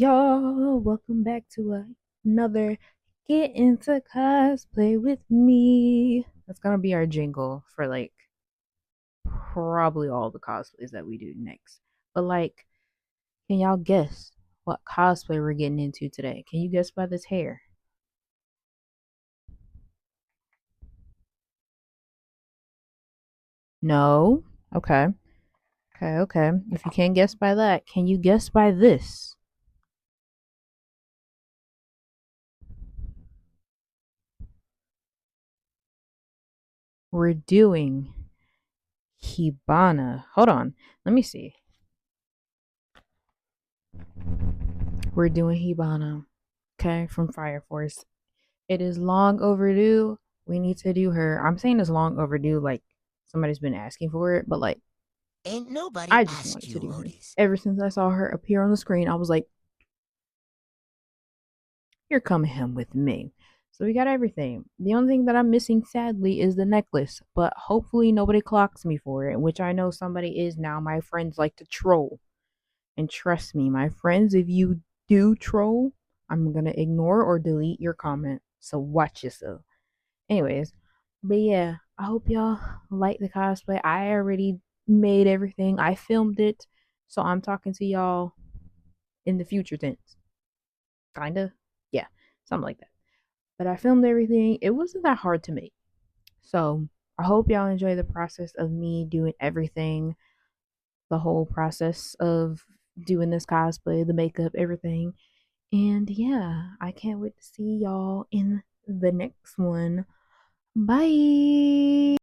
Y'all, welcome back to another Get Into Cosplay with me. That's gonna be our jingle for probably all the cosplays that we do next. But can y'all guess what cosplay we're getting into today? Can you guess by this hair? No? Okay. Okay. If you can't guess by that, can you guess by this? We're doing Hibana. Hold on. Let me see. We're doing Hibana. Okay, from Fire Force. It is long overdue. We need to do her. I'm saying it's long overdue, like somebody's been asking for it, but Ain't nobody I just asked wanted to you, do her. Otis. Ever since I saw her appear on the screen, I was like, you're coming home with me. So we got everything. The only thing that I'm missing, sadly, is the necklace, but hopefully nobody clocks me for it, which I know somebody is now. My friends like to troll. And trust me, my friends, if you do troll, I'm gonna ignore or delete your comment. So watch yourself. Anyways, but yeah, I hope y'all like the cosplay. I already made everything. I filmed it. So I'm talking to y'all in the future tense. Kinda. Yeah, something like that. But I filmed everything. It wasn't that hard to make. So I hope y'all enjoy the process of me doing everything, the whole process of doing this cosplay, the makeup, everything. And yeah, I can't wait to see y'all in the next one. Bye.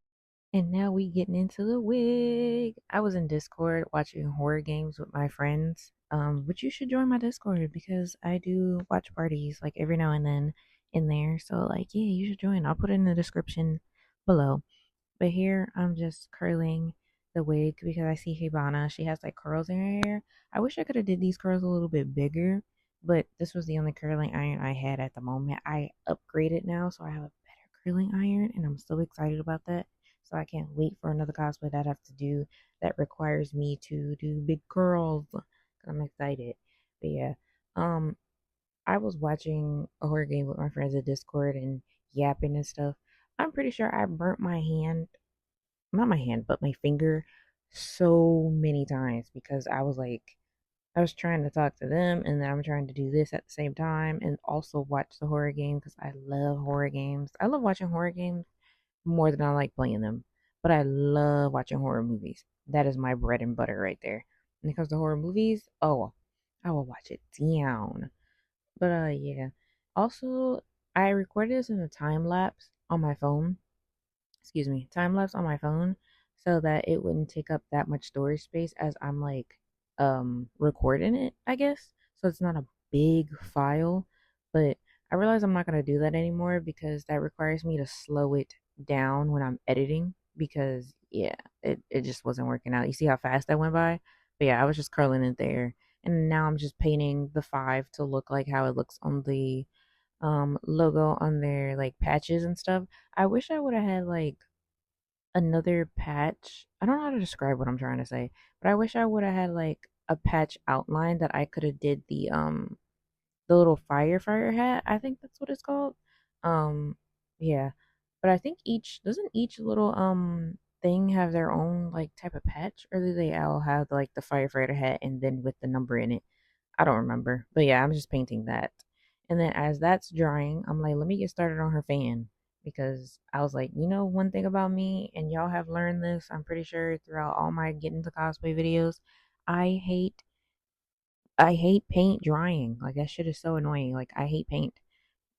And now we getting into the wig. I was in Discord watching horror games with my friends. But you should join my Discord because I do watch parties like every now and then in there. So yeah, you should join. I'll put it in the description below. But here I'm just curling the wig because I see Hibana. She has like curls in her hair. I wish I could have did these curls a little bit bigger, but this was the only curling iron I had at the moment. I upgraded now, so I have a better curling iron, and I'm so excited about that. So I can't wait for another cosplay that I have to do that requires me to do big curls. I'm excited. But yeah, um, I was watching a horror game with my friends at Discord and yapping and stuff. I'm pretty sure I burnt my hand, not my hand, but my finger so many times because I was trying to talk to them and then I'm trying to do this at the same time and also watch the horror game because I love horror games. I love watching horror games more than I like playing them, but I love watching horror movies. That is my bread and butter right there. When it comes to horror movies, oh, I will watch it down. But yeah. Also, I recorded this in a time lapse on my phone. Excuse me, time lapse on my phone so that it wouldn't take up that much storage space as I'm recording it, I guess. So it's not a big file, but I realize I'm not going to do that anymore because that requires me to slow it down when I'm editing because yeah, it just wasn't working out. You see how fast that went by? But yeah, I was just curling it there. And now I'm just painting the 5 to look like how it looks on the logo on their like patches and stuff. I wish I would have had like another patch. I don't know how to describe what I'm trying to say, but I wish I would have had like a patch outline that I could have did the little firefighter hat. I think that's what it's called. Um yeah. But I think each doesn't each little thing have their own like type of patch or do they all have like the firefighter hat and then with the number in it? I don't remember. But yeah, I'm just painting that. And then as that's drying, I'm like, let me get started on her fan. Because I was like, one thing about me, and y'all have learned this, I'm pretty sure throughout all my get into cosplay videos, I hate I hate paint drying. Like that shit is so annoying. Like I hate paint.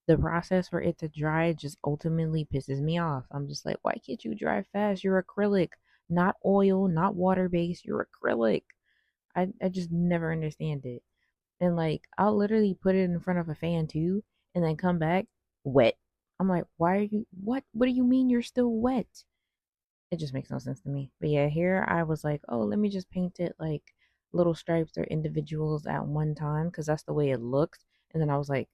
The process for it to dry just ultimately pisses me off. I'm just like, why can't you dry fast? You're acrylic, not oil, not water based. You're acrylic. I just never understand it. And I'll literally put it in front of a fan too and then come back wet. I'm like, why are you what do you mean you're still wet? It just makes no sense to me. But yeah, here I was like, oh, let me just paint it like little stripes or individuals at one time because that's the way it looks. And then I was like,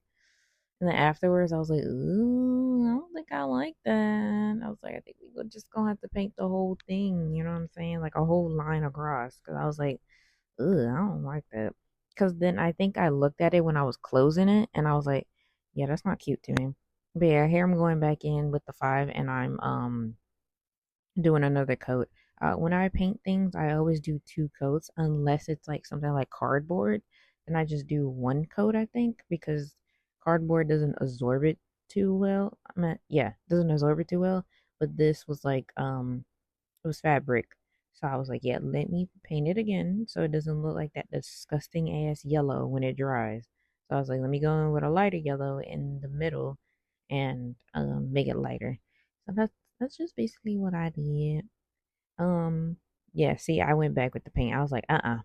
and then afterwards I was like, ooh, I don't think I like that. I was like, I think we could just gonna have to paint the whole thing, you know what I'm saying? Like a whole line across. Cause I was like, ugh, I don't like that. Because then I think I looked at it when I was closing it and I was like, yeah, that's not cute to me. But yeah, here I'm going back in with the 5 and I'm doing another coat. When I paint things, I always do 2 coats unless it's like something like cardboard. Then I just do 1 coat, I think, because cardboard doesn't absorb it too well. I mean, yeah, doesn't absorb it too well. But this was like it was fabric. So I was like, yeah, let me paint it again so it doesn't look like that disgusting ass yellow when it dries. So I was like, let me go in with a lighter yellow in the middle and make it lighter. So that's just basically what I did. Um, yeah, see, I went back with the paint. I was like, that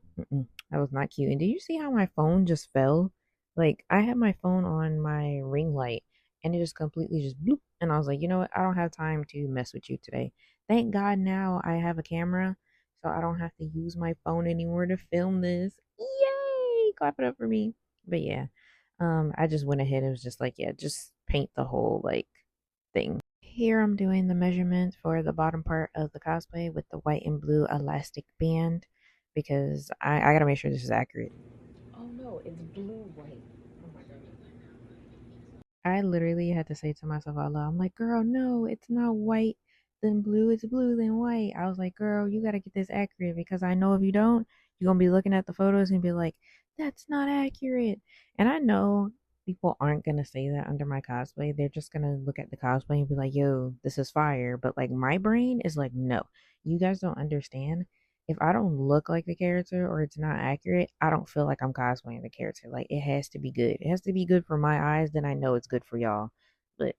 was not cute. And did you see how my phone just fell? Like, I had my phone on my ring light and it just completely just bloop. And I was like, you know what? I don't have time to mess with you today. Thank God now I have a camera, so I don't have to use my phone anymore to film this. Yay! Clap it up for me. But yeah, I just went ahead and was just like, yeah, just paint the whole like thing. Here I'm doing the measurements for the bottom part of the cosplay with the white and blue elastic band because I gotta make sure this is accurate. Oh no, it's blue white. Oh my god. I literally had to say to myself out loud, I'm like, girl, no, it's not white, then blue, it's blue, then white. I was like, girl, you gotta get this accurate because I know if you don't, you're gonna be looking at the photos and be like, that's not accurate. And I know people aren't gonna say that under my cosplay. They're just gonna look at the cosplay and be like, yo, this is fire. But like my brain is like, no, you guys don't understand. If I don't look like the character or it's not accurate, I don't feel like I'm cosplaying the character. Like it has to be good. It has to be good for my eyes, then I know it's good for y'all. But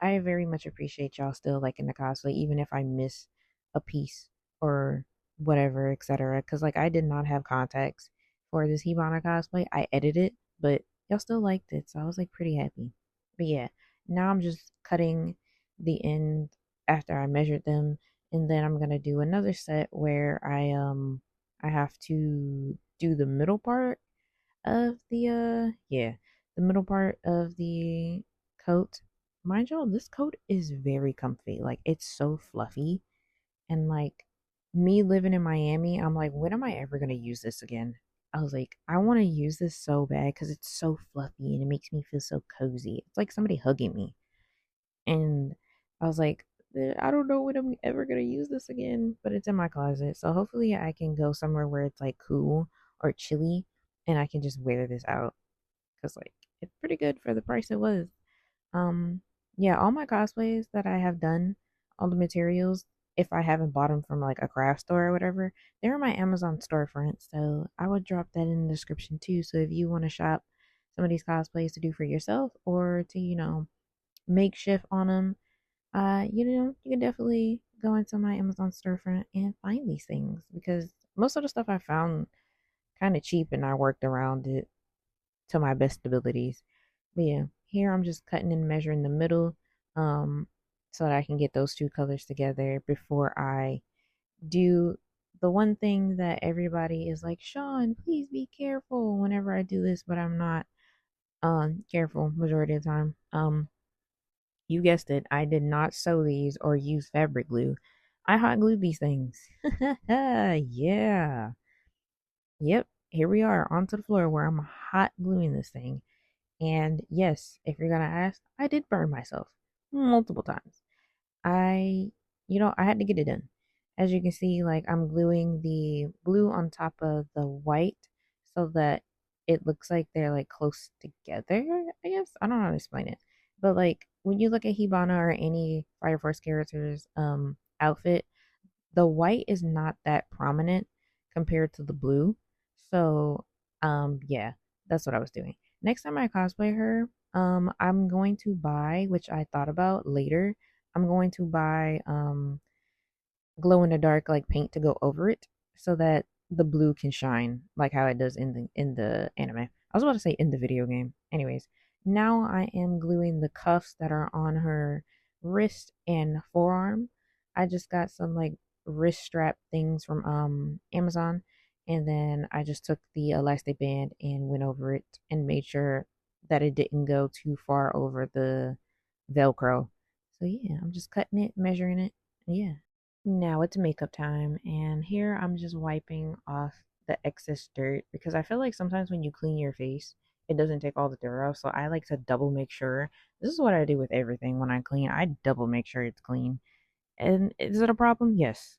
I very much appreciate y'all still liking the cosplay, even if I miss a piece or whatever, etc. Because like I did not have contacts for this Hibana cosplay. I edited, but y'all still liked it, so I was like pretty happy. But yeah, now I'm just cutting the end after I measured them, and then I'm gonna do another set where I have to do the middle part of the the middle part of the coat. Mind y'all, this coat is very comfy. Like it's so fluffy and like me living in Miami, I'm like, when am I ever gonna use this again? I was like, I want to use this so bad because it's so fluffy and it makes me feel so cozy. It's like somebody hugging me. And I was like, I don't know when I'm ever gonna use this again, but it's in my closet. So hopefully I can go somewhere where it's like cool or chilly and I can just wear this out because like it's pretty good for the price it was. Um, yeah, all my cosplays that I have done, all the materials, if I haven't bought them from like a craft store or whatever, they're in my Amazon storefront. So I would drop that in the description too. So if you want to shop some of these cosplays to do for yourself or to, makeshift on them, you can definitely go into my Amazon storefront and find these things because most of the stuff I found kind of cheap and I worked around it to my best abilities. But yeah, here I'm just cutting and measuring the middle um so that I can get those 2 colors together before I do the one thing that everybody is like, Sean, please be careful whenever I do this, but I'm not careful majority of the time. You guessed it, I did not sew these or use fabric glue. I hot glued these things. Yeah. Yep. Here we are onto the floor where I'm hot gluing this thing. And yes, if you're gonna ask, I did burn myself multiple times. I, I had to get it done. As you can see, like I'm gluing the blue on top of the white so that it looks like they're like close together, I guess. I don't know how to explain it. But like when you look at Hibana or any Fire Force character's outfit, the white is not that prominent compared to the blue. So, yeah, that's what I was doing. Next time I cosplay her, I'm going to buy, which I thought about later, I'm going to buy glow in the dark like paint to go over it so that the blue can shine like how it does in the anime. I was about to say in the video game. Anyways, now I am gluing the cuffs that are on her wrist and forearm. I just got some like wrist strap things from Amazon and then I just took the elastic band and went over it and made sure that it didn't go too far over the velcro. So yeah, I'm just cutting it, measuring it. Yeah. Now it's makeup time, and here I'm just wiping off the excess dirt because I feel like sometimes when you clean your face, it doesn't take all the dirt off. So I like to double make sure. This is what I do with everything when I clean. I double make sure it's clean. And is it a problem? Yes.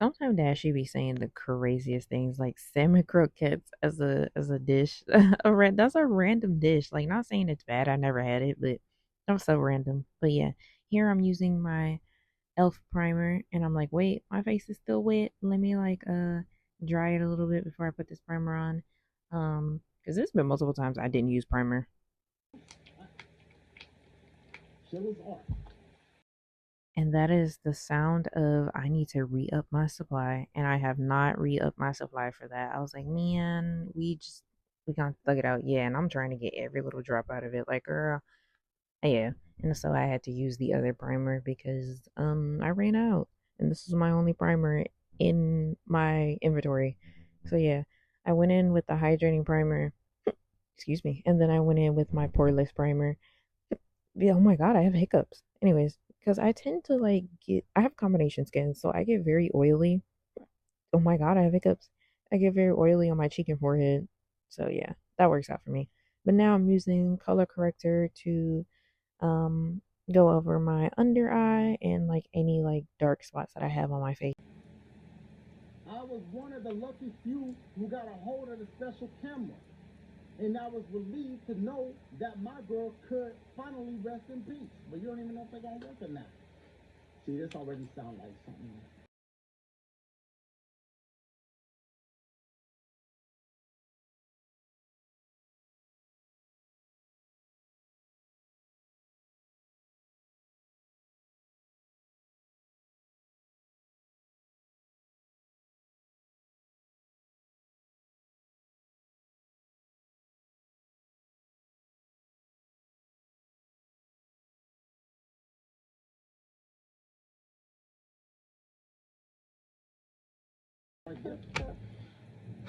Sometimes Dad she be saying the craziest things like salmon croquettes as a dish. That's a random dish. Like not saying it's bad. I never had it, but that was so random. But yeah, here I'm using my elf primer and I'm like, wait, my face is still wet. Let me like dry it a little bit before I put this primer on. Because there's been multiple times I didn't use primer. And that is the sound of I need to re up my supply. And I have not re upped my supply for that. I was like, man, we gonna thug it out. Yeah, and I'm trying to get every little drop out of it. Like, girl, yeah. And so I had to use the other primer because I ran out. And this is my only primer in my inventory. So yeah, I went in with the hydrating primer. Excuse me. And then I went in with my poreless primer. Yeah, oh my god, I have hiccups. Anyways, because I tend to like I have combination skin, so I get very oily. Oh my god, I have hiccups. I get very oily on my cheek and forehead. So yeah, that works out for me. But now I'm using color corrector to um go over my under eye and like any like dark spots that I have on my face. I was one of the lucky few who got a hold of the special camera. And I was relieved to know that my girl could finally rest in peace. But you don't even know if they're going to work or not. See, this already sounds like something.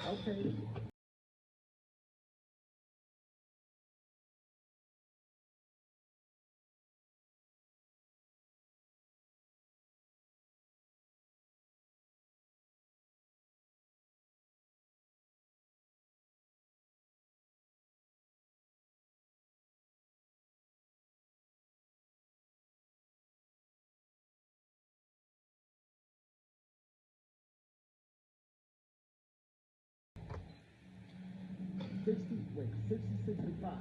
Okay. Wait, 60, 65.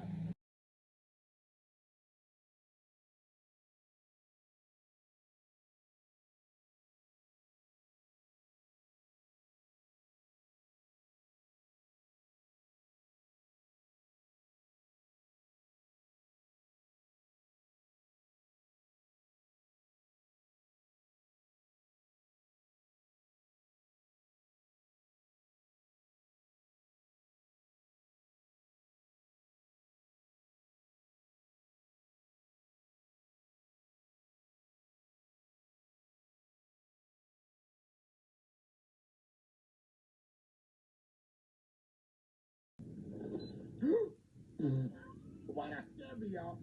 Why not scare me, y'all?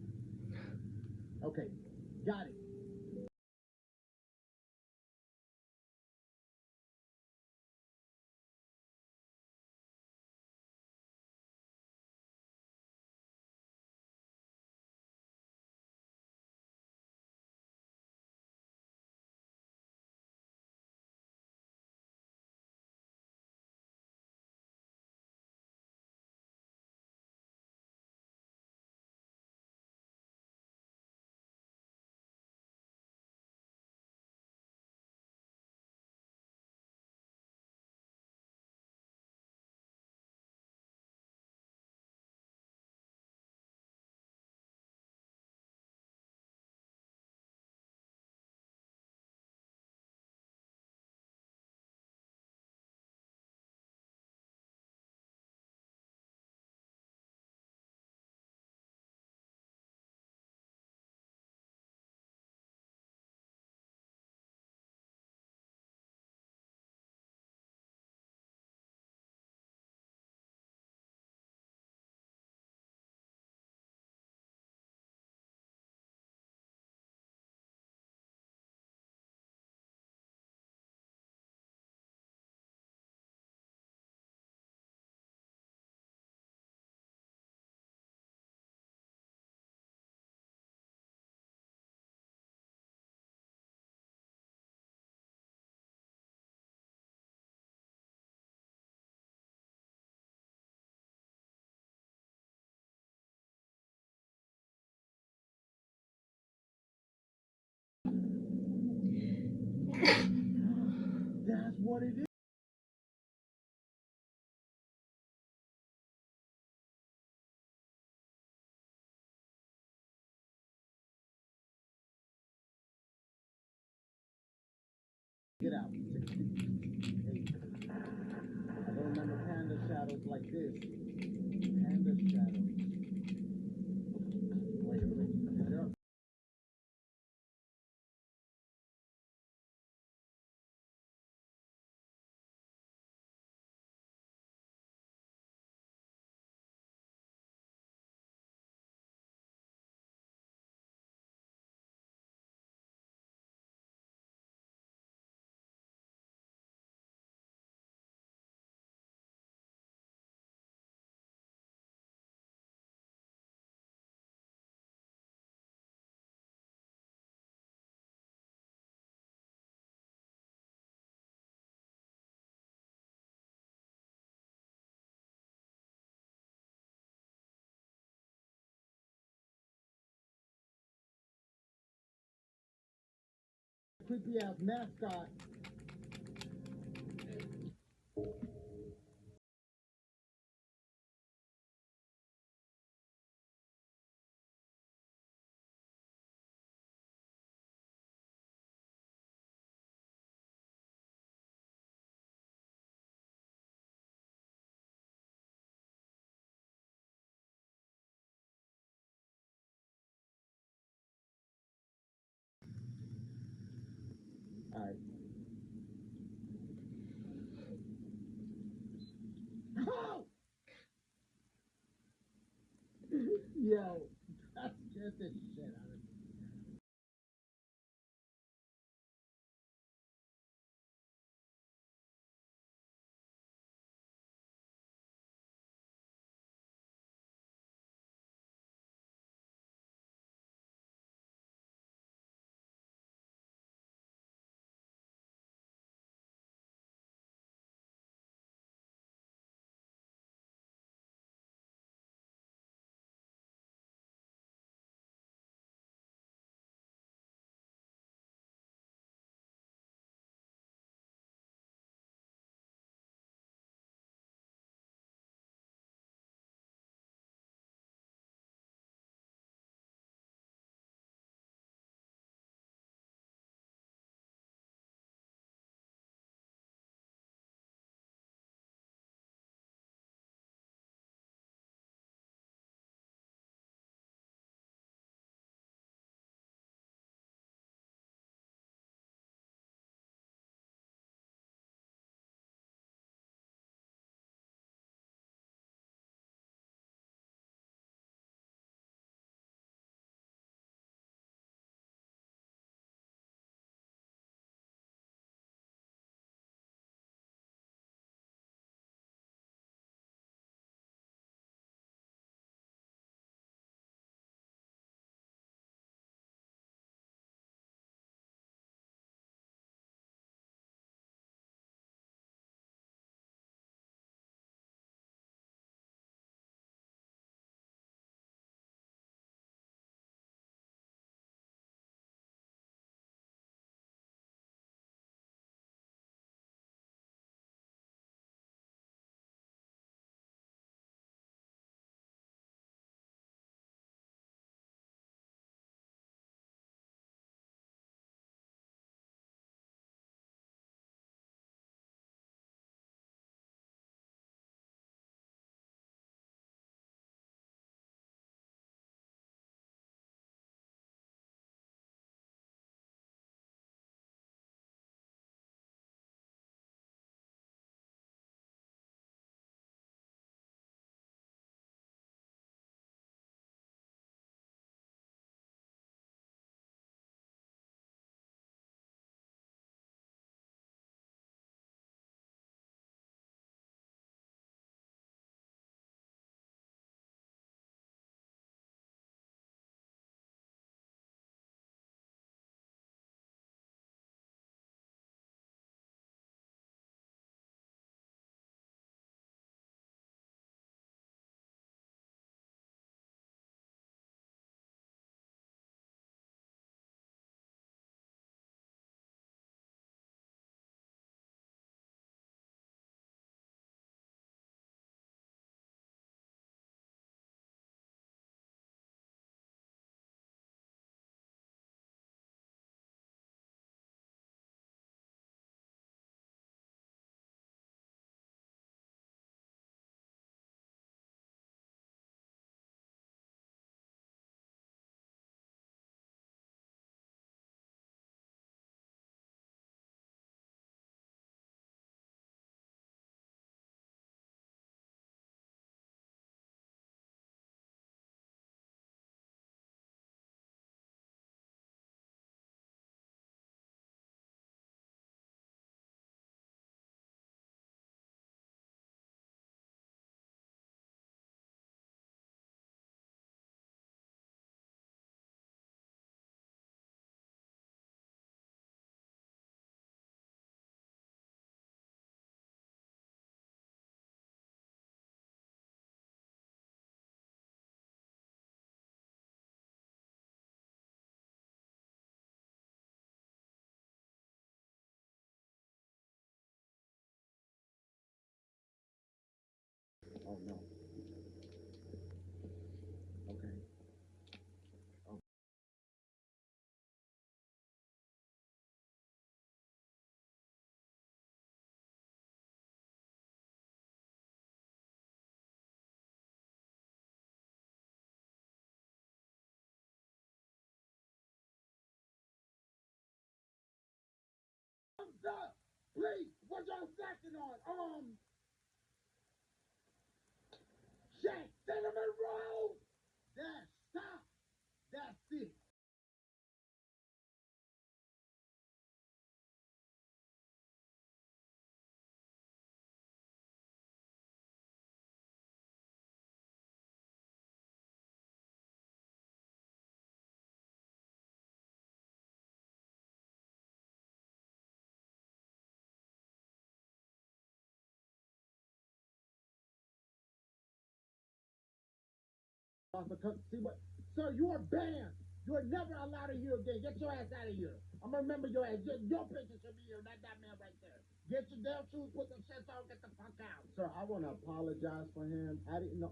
Okay, got it. what it is. Get out. 6 feet. 8. I don't remember panda shadows like this. Panda shadows. Wait, wait. Is there a creepy ass mascot? Alright. Oh! Yo, that scared the shit out of me. Oh no. Okay. Okay. Thumbs up, please. What y'all snacking on? Shake, cinnamon roll. That's stop. That's it. See what? Sir, you are banned. You are never allowed to here again. Get your ass out of here. I'm gonna remember your ass. Your picture should be here, not that man right there. Get your damn shoes, put them shits on, get the fuck out. Sir, I want to apologize for him. I didn't know.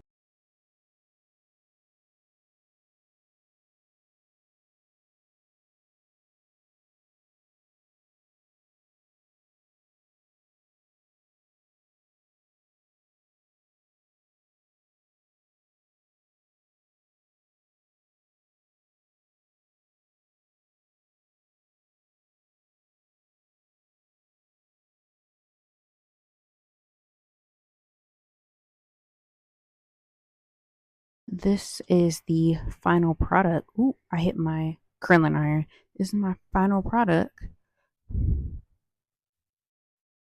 This is the final product. Ooh, I hit my curling iron. This is my final product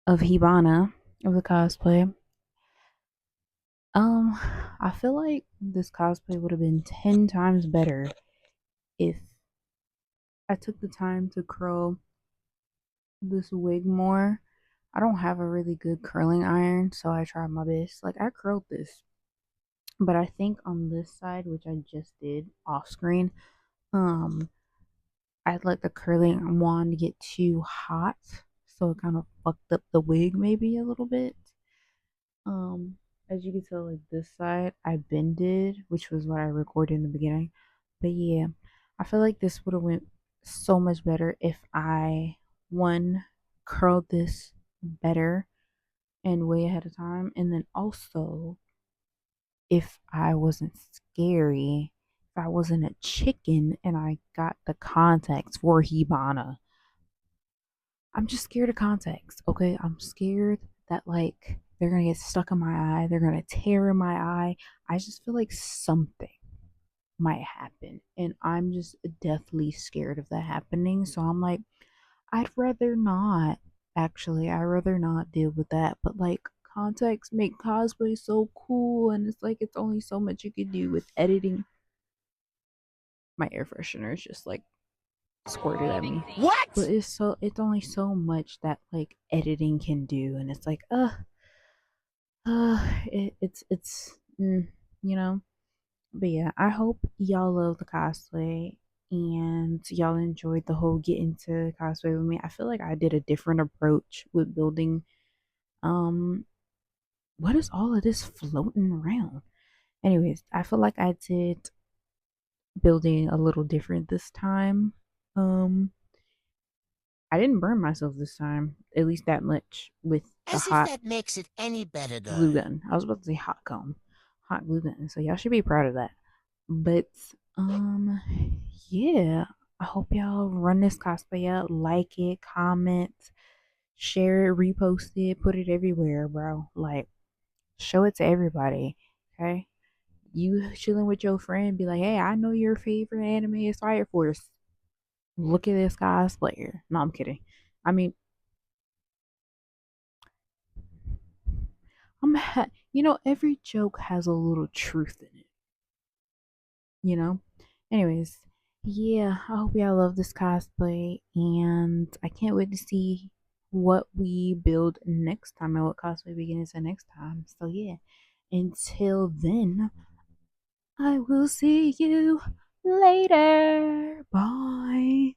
of Hibana of the cosplay. Um, I feel like this cosplay would have been 10 times better if I took the time to curl this wig more. I don't have a really good curling iron, so I tried my best. Like I curled this, but I think on this side, which I just did off screen, um, I'd let the curling wand get too hot, so it kind of fucked up the wig maybe a little bit. As you can tell, like this side I bended, which was what I recorded in the beginning. But yeah, I feel like this would have went so much better if I one curled this better and way ahead of time, and then also if I wasn't scary, if I wasn't a chicken and I got the contacts for Hibana. I'm just scared of contacts, okay? I'm scared that like they're gonna get stuck in my eye, they're gonna tear in my eye. I just feel like something might happen, and I'm just deathly scared of that happening. So I'm like, I'd rather not. Actually, I'd rather not deal with that. But like, contacts make cosplay so cool, and it's like it's only so much you can do with editing. My air freshener is just like squirted at me. What? But it's only so much that like editing can do, and it's like you know. But yeah, I hope y'all love the cosplay and y'all enjoyed the whole get into cosplay with me. I feel like I did a different approach with building. Um, what is all of this floating around? Anyways, I feel like I did building a little different this time. Um, I didn't burn myself this time, at least that much with the As if hot that makes it any better, glue girl. gun. I was about to say hot comb, hot glue gun. So y'all should be proud of that. But yeah. I hope y'all run this cosplay up, like it, comment, share it, repost it, put it everywhere, bro. Like, show it to everybody. Okay. You chilling with your friend, be like, hey, I know your favorite anime is Fire Force. Look at this cosplayer. No, I'm kidding. I mean, every joke has a little truth in it, you know? Anyways, yeah, I hope y'all love this cosplay, and I can't wait to see what we build next time and what cosplay we get into next time. So, yeah, until then, I will see you later. Bye.